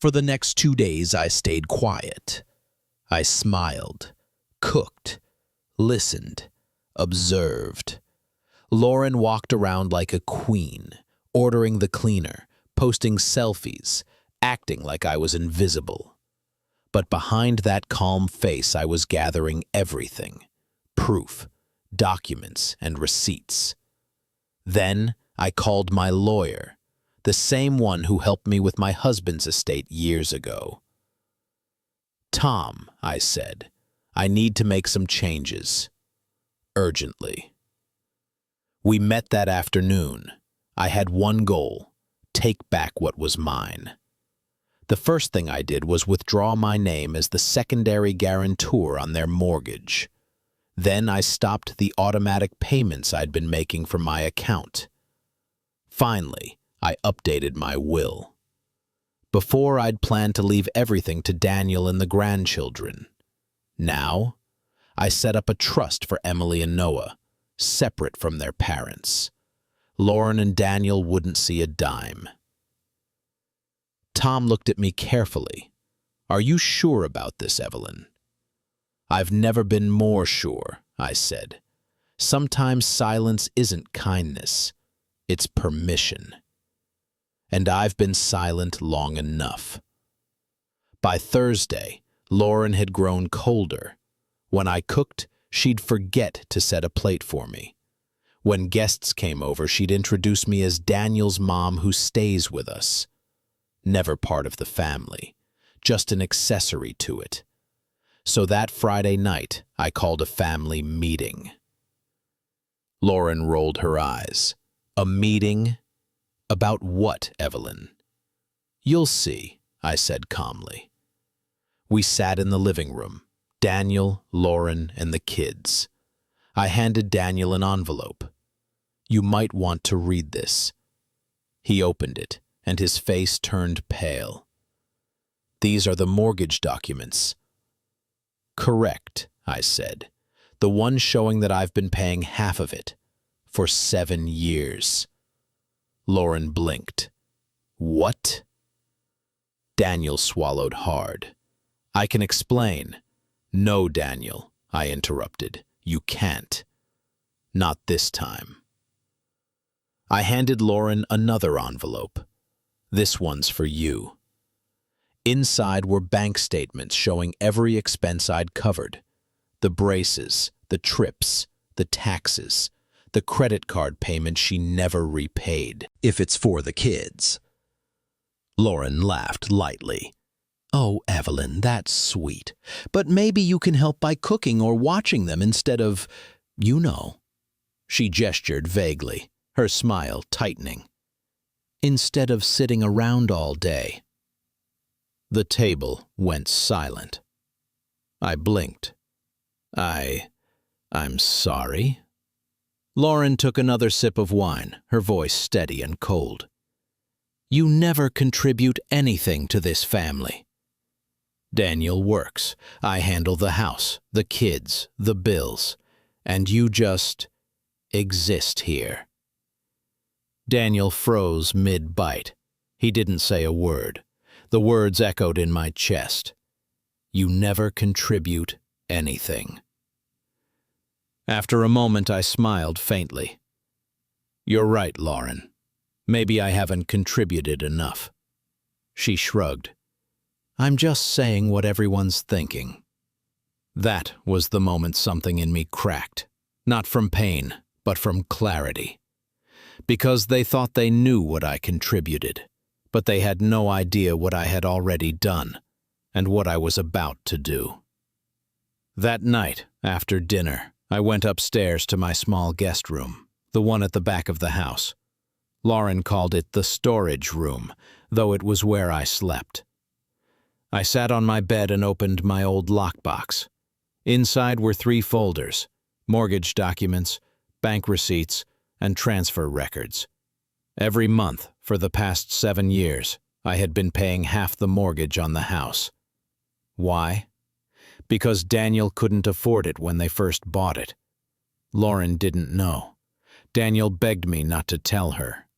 For the next 2 days, I stayed quiet. I smiled, cooked, listened, observed. Lauren walked around like a queen, ordering the cleaner, posting selfies, acting like I was invisible. But behind that calm face, I was gathering everything: proof, documents, and receipts. Then I called my lawyer, the same one who helped me with my husband's estate years ago. "Tom," I said, "I need to make some changes. Urgently." We met that afternoon. I had one goal: take back what was mine. The first thing I did was withdraw my name as the secondary guarantor on their mortgage. Then I stopped the automatic payments I'd been making from my account. Finally, I updated my will. Before, I'd planned to leave everything to Daniel and the grandchildren. Now, I set up a trust for Emily and Noah, separate from their parents. Lauren and Daniel wouldn't see a dime. Tom looked at me carefully. "Are you sure about this, Evelyn?" "I've never been more sure," I said. "Sometimes silence isn't kindness, it's permission. And I've been silent long enough." By Thursday, Lauren had grown colder. When I cooked, she'd forget to set a plate for me. When guests came over, she'd introduce me as Daniel's mom who stays with us. Never part of the family, just an accessory to it. So that Friday night, I called a family meeting. Lauren rolled her eyes. "A meeting? About what, Evelyn?" "You'll see," I said calmly. We sat in the living room, Daniel, Lauren, and the kids. I handed Daniel an envelope. "You might want to read this." He opened it, and his face turned pale. "These are the mortgage documents." "Correct," I said. "The one showing that I've been paying half of it for 7 years. Lauren blinked. "What?" Daniel swallowed hard. "I can explain." "No, Daniel," I interrupted. "You can't. Not this time." I handed Lauren another envelope. "This one's for you." Inside were bank statements showing every expense I'd covered: the braces, the trips, the taxes, the credit card payment she never repaid. "If it's for the kids." Lauren laughed lightly. "Oh, Evelyn, that's sweet. But maybe you can help by cooking or watching them instead of, you know." She gestured vaguely, her smile tightening. "Instead of sitting around all day." The table went silent. I blinked. I'm sorry." Lauren took another sip of wine, her voice steady and cold. "You never contribute anything to this family." "Daniel works. I handle the house, the kids, the bills, and you just exist here." Daniel froze mid-bite. He didn't say a word. The words echoed in my chest. "You never contribute anything." After a moment, I smiled faintly. "You're right, Lauren. Maybe I haven't contributed enough." She shrugged. "I'm just saying what everyone's thinking." That was the moment something in me cracked, not from pain, but from clarity. Because they thought they knew what I contributed, but they had no idea what I had already done and what I was about to do. That night, after dinner, I went upstairs to my small guest room, the one at the back of the house. Lauren called it the storage room, though it was where I slept. I sat on my bed and opened my old lockbox. Inside were 3 folders: mortgage documents, bank receipts, and transfer records. Every month, for the past 7 years, I had been paying half the mortgage on the house. Why? Because Daniel couldn't afford it when they first bought it. Lauren didn't know. Daniel begged me not to tell her.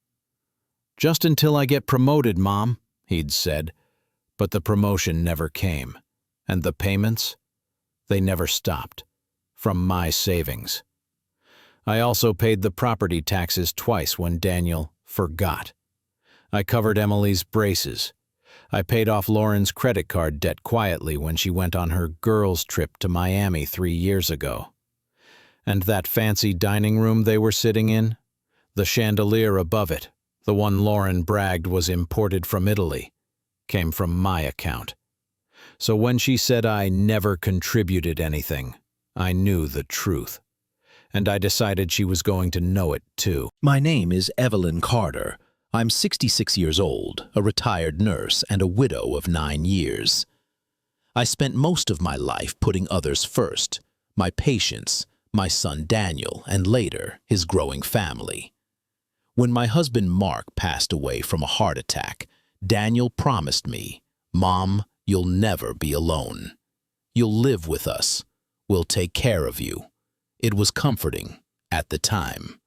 "Just until I get promoted, Mom," he'd said. But the promotion never came, and the payments, they never stopped, from my savings. I also paid the property taxes twice when Daniel forgot. I covered Emily's braces. I paid off Lauren's credit card debt quietly when she went on her girls' trip to Miami 3 years ago. And that fancy dining room they were sitting in, the chandelier above it, the one Lauren bragged was imported from Italy, came from my account. So when she said I never contributed anything, I knew the truth. And I decided she was going to know it too. My name is Evelyn Carter. I'm 66 years old, a retired nurse, and a widow of 9 years. I spent most of my life putting others first, my patients, my son Daniel, and later, his growing family. When my husband Mark passed away from a heart attack, Daniel promised me, "Mom, you'll never be alone. You'll live with us. We'll take care of you." It was comforting at the time.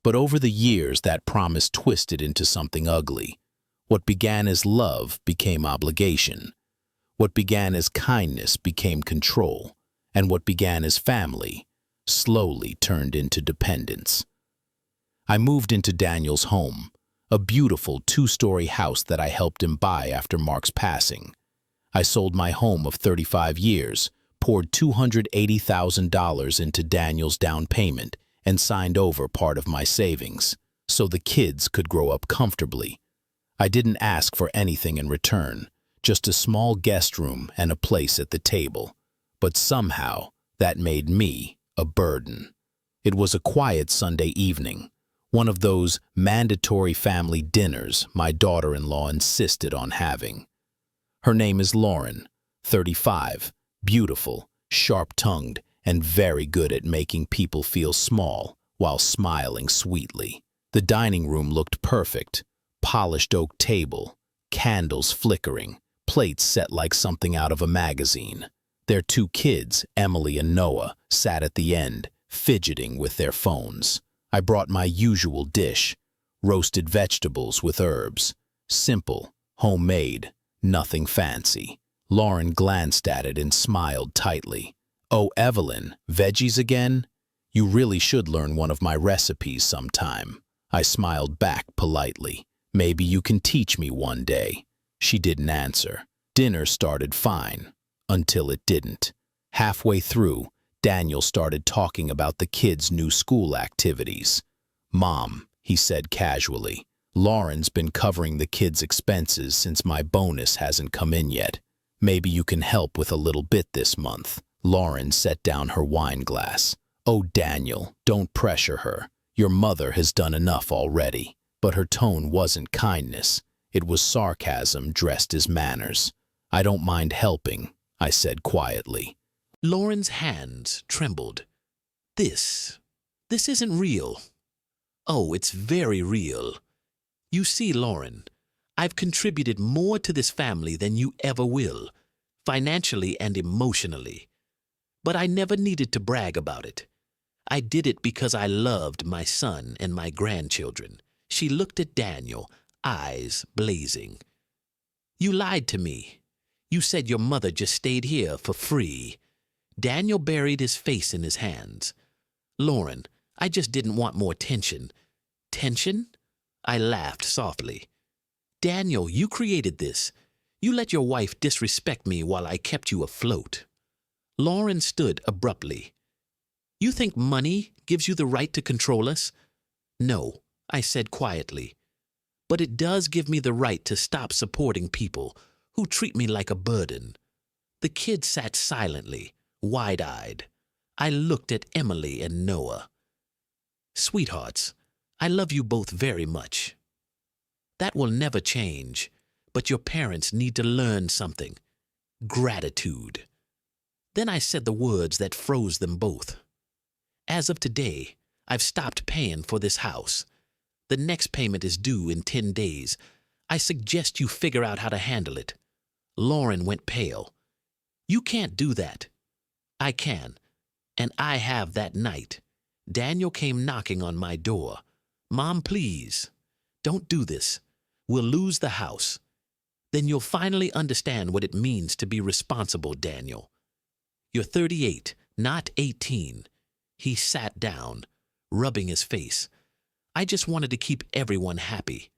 But over the years, that promise twisted into something ugly. What began as love became obligation. What began as kindness became control. And what began as family slowly turned into dependence. I moved into Daniel's home, a beautiful 2-story house that I helped him buy after Mark's passing. I sold my home of 35 years, poured $280,000 into Daniel's down payment, and signed over part of my savings, so the kids could grow up comfortably. I didn't ask for anything in return, just a small guest room and a place at the table. But somehow, that made me a burden. It was a quiet Sunday evening, one of those mandatory family dinners my daughter-in-law insisted on having. Her name is Lauren, 35, beautiful, sharp-tongued, and very good at making people feel small while smiling sweetly. The dining room looked perfect, polished oak table, candles flickering, plates set like something out of a magazine. Their 2 kids, Emily and Noah, sat at the end, fidgeting with their phones. I brought my usual dish, roasted vegetables with herbs. Simple, homemade, nothing fancy. Lauren glanced at it and smiled tightly. "Oh, Evelyn, veggies again? You really should learn one of my recipes sometime." I smiled back politely. "Maybe you can teach me one day." She didn't answer. Dinner started fine, until it didn't. Halfway through, Daniel started talking about the kids' new school activities. "Mom," he said casually, "Lauren's been covering the kids' expenses since my bonus hasn't come in yet. Maybe you can help with a little bit this month." Lauren set down her wine glass. "Oh, Daniel, don't pressure her. Your mother has done enough already." But her tone wasn't kindness. It was sarcasm dressed as manners. "I don't mind helping," I said quietly. Lauren's hands trembled. This isn't real." "Oh, it's very real. You see, Lauren, I've contributed more to this family than you ever will, financially and emotionally. But I never needed to brag about it. I did it because I loved my son and my grandchildren." She looked at Daniel, eyes blazing. "You lied to me. You said your mother just stayed here for free." Daniel buried his face in his hands. "Lauren, I just didn't want more tension." "Tension?" I laughed softly. "Daniel, you created this. You let your wife disrespect me while I kept you afloat." Lauren stood abruptly. "You think money gives you the right to control us?" "No," I said quietly. "But it does give me the right to stop supporting people who treat me like a burden." The kids sat silently, wide-eyed. I looked at Emily and Noah. "Sweethearts, I love you both very much. That will never change, but your parents need to learn something. Gratitude." Then I said the words that froze them both. "As of today, I've stopped paying for this house. The next payment is due in 10 days. I suggest you figure out how to handle it." Lauren went pale. "You can't do that." "I can, and I have that night. Daniel came knocking on my door. 'Mom, please, don't do this. We'll lose the house.' Then you'll finally understand what it means to be responsible, Daniel. You're 38, not 18. He sat down, rubbing his face. I just wanted to keep everyone happy.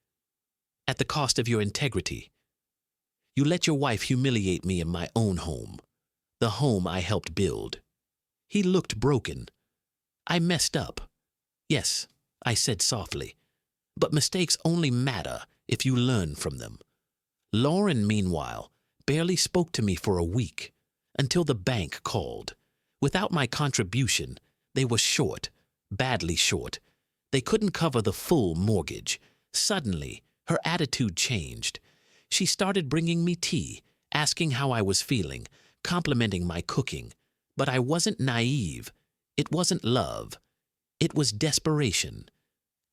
At the cost of your integrity. You let your wife humiliate me in my own home, the home I helped build. He looked broken. I messed up. Yes, I said softly. But mistakes only matter if you learn from them. Lauren, meanwhile, barely spoke to me for a week, until the bank called. Without my contribution, they were short, badly short. They couldn't cover the full mortgage. Suddenly, her attitude changed. She started bringing me tea, asking how I was feeling, complimenting my cooking. But I wasn't naive. It wasn't love. It was desperation.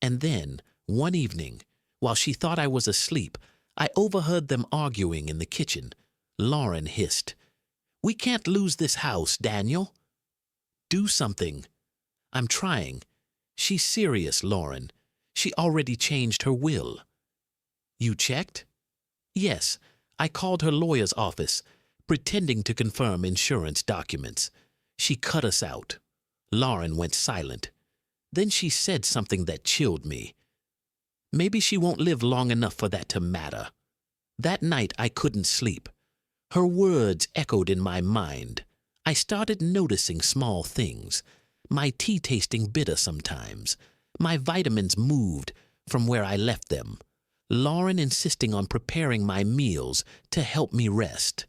And then, one evening, while she thought I was asleep, I overheard them arguing in the kitchen. Lauren hissed, "We can't lose this house, Daniel." "Do something." "I'm trying." "She's serious, Lauren. She already changed her will." "You checked?" "Yes. I called her lawyer's office, pretending to confirm insurance documents. She cut us out." Lauren went silent. Then she said something that chilled me. "Maybe she won't live long enough for that to matter." That night I couldn't sleep. Her words echoed in my mind. I started noticing small things. My tea tasting bitter sometimes. My vitamins moved from where I left them. Lauren insisting on preparing my meals to help me rest.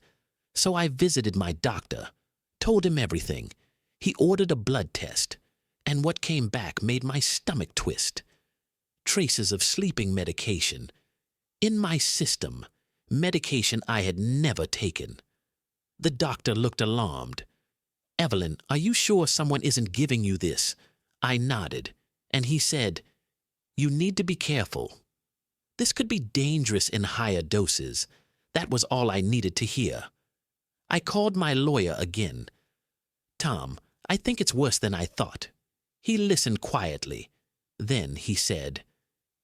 So I visited my doctor, told him everything. He ordered a blood test, and what came back made my stomach twist. Traces of sleeping medication. In my system, medication I had never taken. The doctor looked alarmed. "Evelyn, are you sure someone isn't giving you this?" I nodded, and he said, "You need to be careful. This could be dangerous in higher doses." That was all I needed to hear. I called my lawyer again. "Tom, I think it's worse than I thought." He listened quietly. Then he said,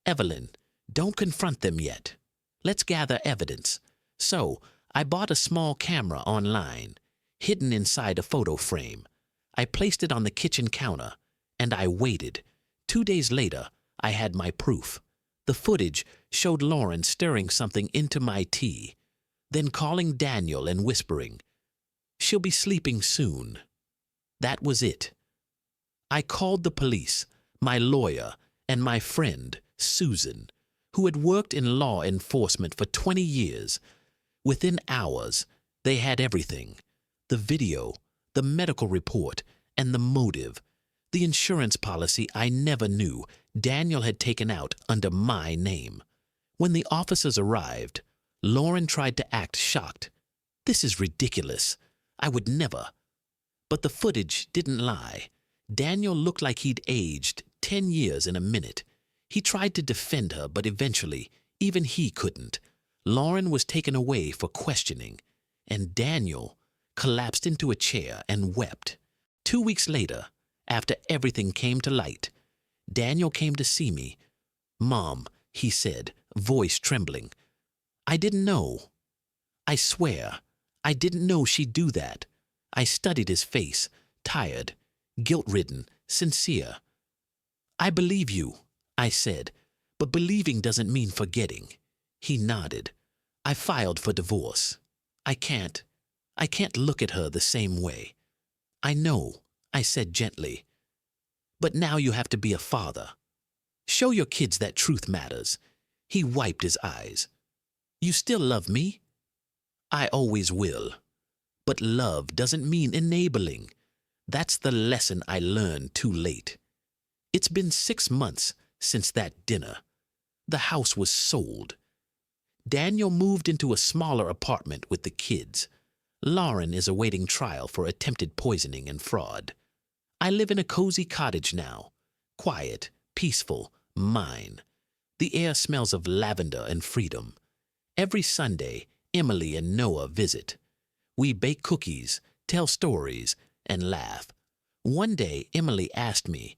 "Evelyn, don't confront them yet. Let's gather evidence." So I bought a small camera online, hidden inside a photo frame. I placed it on the kitchen counter, and I waited. 2 days later, I had my proof. The footage showed Lauren stirring something into my tea, then calling Daniel and whispering, "She'll be sleeping soon." That was it. I called the police, my lawyer, and my friend, Susan, who had worked in law enforcement for 20 years. Within hours, they had everything: the video, the medical report, and the motive. The insurance policy I never knew Daniel had taken out under my name. When the officers arrived, Lauren tried to act shocked. "This is ridiculous. I would never." But the footage didn't lie. Daniel looked like he'd aged 10 years in a minute. He tried to defend her, but eventually, even he couldn't. Lauren was taken away for questioning, and Daniel collapsed into a chair and wept. 2 weeks later, after everything came to light, Daniel came to see me. "Mom," he said, voice trembling, "I didn't know. I swear, I didn't know she'd do that." I studied his face, tired, guilt-ridden, sincere. "I believe you," I said, "but believing doesn't mean forgetting." He nodded. "I filed for divorce. I can't look at her the same way." "I know," I said gently. "But now you have to be a father. Show your kids that truth matters." He wiped his eyes. "You still love me?" "I always will. But love doesn't mean enabling." That's the lesson I learned too late. It's been 6 months since that dinner. The house was sold. Daniel moved into a smaller apartment with the kids. Lauren is awaiting trial for attempted poisoning and fraud. I live in a cozy cottage now. Quiet, peaceful, mine. The air smells of lavender and freedom. Every Sunday, Emily and Noah visit. We bake cookies, tell stories, and laugh. One day, Emily asked me,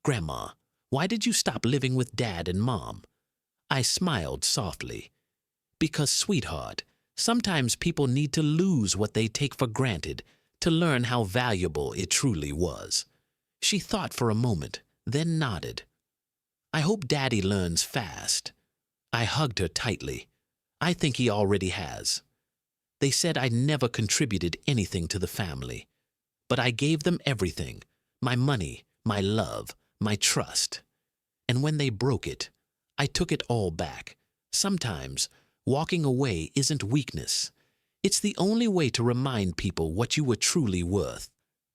"Grandma, why did you stop living with Dad and Mom?" I smiled softly. Because, sweetheart, sometimes people need to lose what they take for granted to learn how valuable it truly was. She thought for a moment, then nodded. I hope Daddy learns fast. I hugged her tightly. I think he already has. They said I never contributed anything to the family, but I gave them everything, my money, my love, my trust. And when they broke it, I took it all back. Sometimes, walking away isn't weakness. It's the only way to remind people what you were truly worth.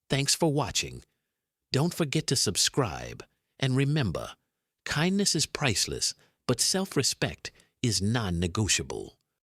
Thanks for watching. Don't forget to subscribe. And remember, kindness is priceless, but self-respect is non-negotiable.